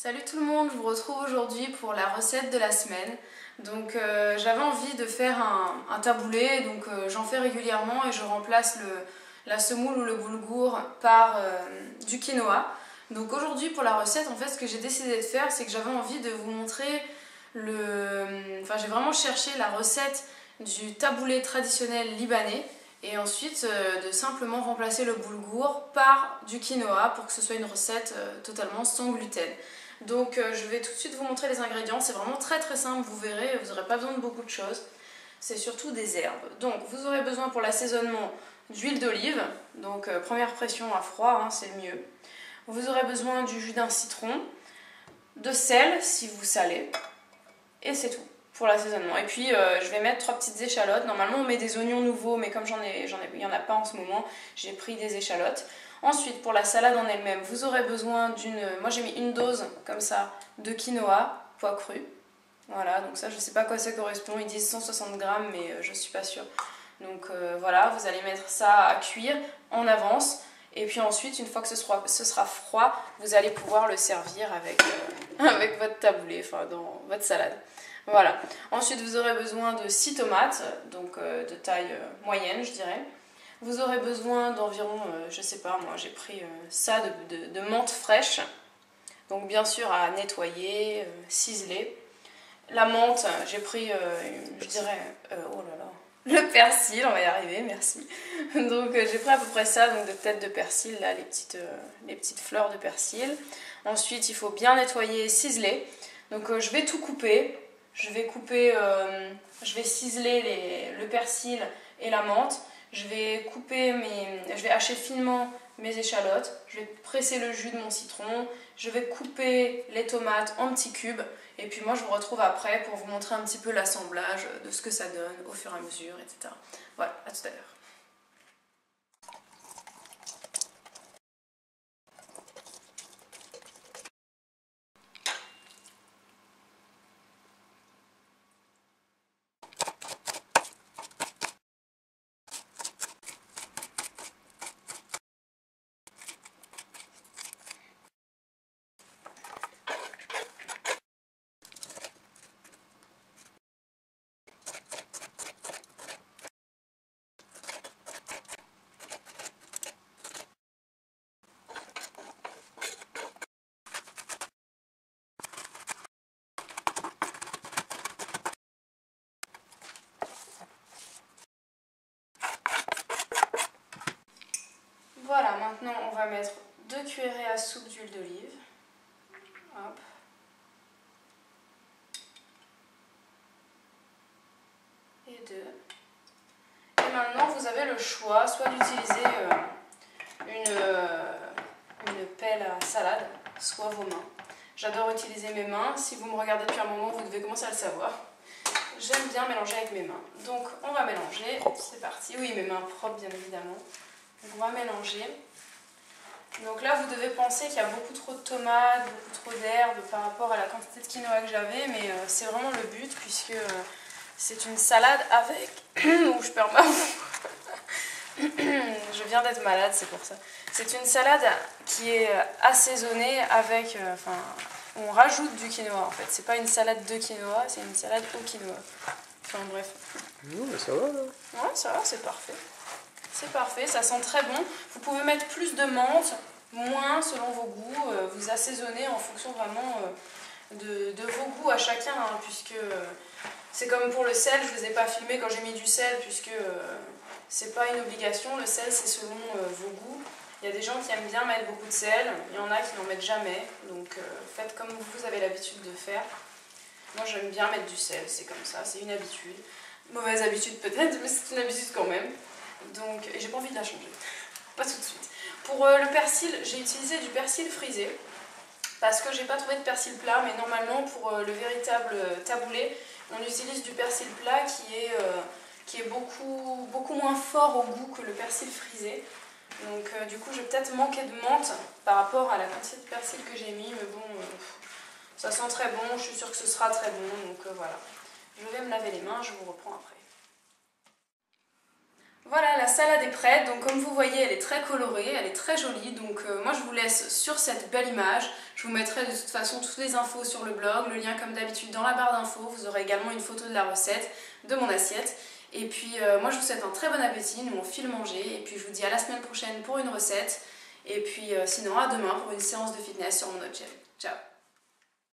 Salut tout le monde, je vous retrouve aujourd'hui pour la recette de la semaine. Donc j'avais envie de faire un taboulé, donc j'en fais régulièrement et je remplace la semoule ou le boulgour par du quinoa. Donc aujourd'hui pour la recette, en fait ce que j'ai décidé de faire, c'est que j'avais envie de vous montrer j'ai vraiment cherché la recette du taboulé traditionnel libanais et ensuite de simplement remplacer le boulgour par du quinoa pour que ce soit une recette totalement sans gluten. Donc je vais tout de suite vous montrer les ingrédients, c'est vraiment très simple, vous verrez, vous n'aurez pas besoin de beaucoup de choses. C'est surtout des herbes. Donc vous aurez besoin pour l'assaisonnement d'huile d'olive, donc première pression à froid, hein, c'est le mieux. Vous aurez besoin du jus d'un citron, de sel si vous salez, et c'est tout pour l'assaisonnement. Et puis je vais mettre 3 petites échalotes. Normalement on met des oignons nouveaux, mais comme il n'y en a pas en ce moment, j'ai pris des échalotes. Ensuite, pour la salade en elle-même, vous aurez besoin moi j'ai mis une dose comme ça de quinoa, pois cru. Voilà, donc ça je sais pas à quoi ça correspond, ils disent 160 grammes mais je suis pas sûre. Donc voilà, vous allez mettre ça à cuire en avance. Et puis ensuite, une fois que ce sera froid, vous allez pouvoir le servir avec votre taboulé, enfin dans votre salade. Voilà. Ensuite, vous aurez besoin de 6 tomates, donc de taille moyenne, je dirais. Vous aurez besoin d'environ, je sais pas moi, j'ai pris ça de menthe fraîche. Donc bien sûr à nettoyer, ciseler. La menthe, j'ai pris, je dirais, oh là là, le persil, on va y arriver, merci. Donc j'ai pris à peu près ça, donc de têtes de persil, là, les petites fleurs de persil. Ensuite, il faut bien nettoyer et ciseler. Donc je vais tout couper. Je vais ciseler le persil et la menthe. Je vais hacher finement mes échalotes. Je vais presser le jus de mon citron. Je vais couper les tomates en petits cubes. Et puis moi je vous retrouve après pour vous montrer un petit peu l'assemblage de ce que ça donne au fur et à mesure, etc. Voilà, à tout à l'heure. Voilà, maintenant on va mettre 2 cuillerées à soupe d'huile d'olive. Hop. Et 2. Et maintenant vous avez le choix, soit d'utiliser une pelle à salade, soit vos mains. J'adore utiliser mes mains, si vous me regardez depuis un moment vous devez commencer à le savoir. J'aime bien mélanger avec mes mains. Donc on va mélanger, c'est parti. Oui, mes mains propres bien évidemment. Donc on va mélanger. Donc là vous devez penser qu'il y a beaucoup trop de tomates, beaucoup trop d'herbes par rapport à la quantité de quinoa que j'avais, mais c'est vraiment le but puisque c'est une salade avec... Ouh, je perds ma voix. Je viens d'être malade, c'est pour ça. C'est une salade qui est assaisonnée avec... on rajoute du quinoa en fait. C'est pas une salade de quinoa, c'est une salade au quinoa. Enfin bref. Non, mais ça va là. Ouais, ça va, c'est parfait. C'est parfait, ça sent très bon. Vous pouvez mettre plus de menthe, moins selon vos goûts. Vous assaisonnez en fonction vraiment de vos goûts à chacun, hein, puisque c'est comme pour le sel. Je ne vous ai pas filmé quand j'ai mis du sel, puisque c'est pas une obligation. Le sel, c'est selon vos goûts. Il y a des gens qui aiment bien mettre beaucoup de sel, il y en a qui n'en mettent jamais. Donc faites comme vous avez l'habitude de faire. Moi, j'aime bien mettre du sel, c'est comme ça, c'est une habitude. Mauvaise habitude peut-être, mais c'est une habitude quand même. Donc, et j'ai pas envie de la changer, pas tout de suite. Pour le persil, j'ai utilisé du persil frisé parce que j'ai pas trouvé de persil plat, mais normalement pour le véritable taboulé, on utilise du persil plat qui est beaucoup moins fort au goût que le persil frisé. Donc du coup, j'ai peut-être manqué de menthe par rapport à la quantité de persil que j'ai mis, mais bon, ça sent très bon, je suis sûre que ce sera très bon, donc voilà. Je vais me laver les mains, je vous reprends après. Voilà, la salade est prête, donc comme vous voyez elle est très colorée, elle est très jolie, donc moi je vous laisse sur cette belle image. Je vous mettrai de toute façon toutes les infos sur le blog, le lien comme d'habitude dans la barre d'infos, vous aurez également une photo de la recette, de mon assiette. Et puis moi je vous souhaite un très bon appétit, nous on file manger, et puis je vous dis à la semaine prochaine pour une recette, et puis sinon à demain pour une séance de fitness sur mon autre chaîne. Ciao!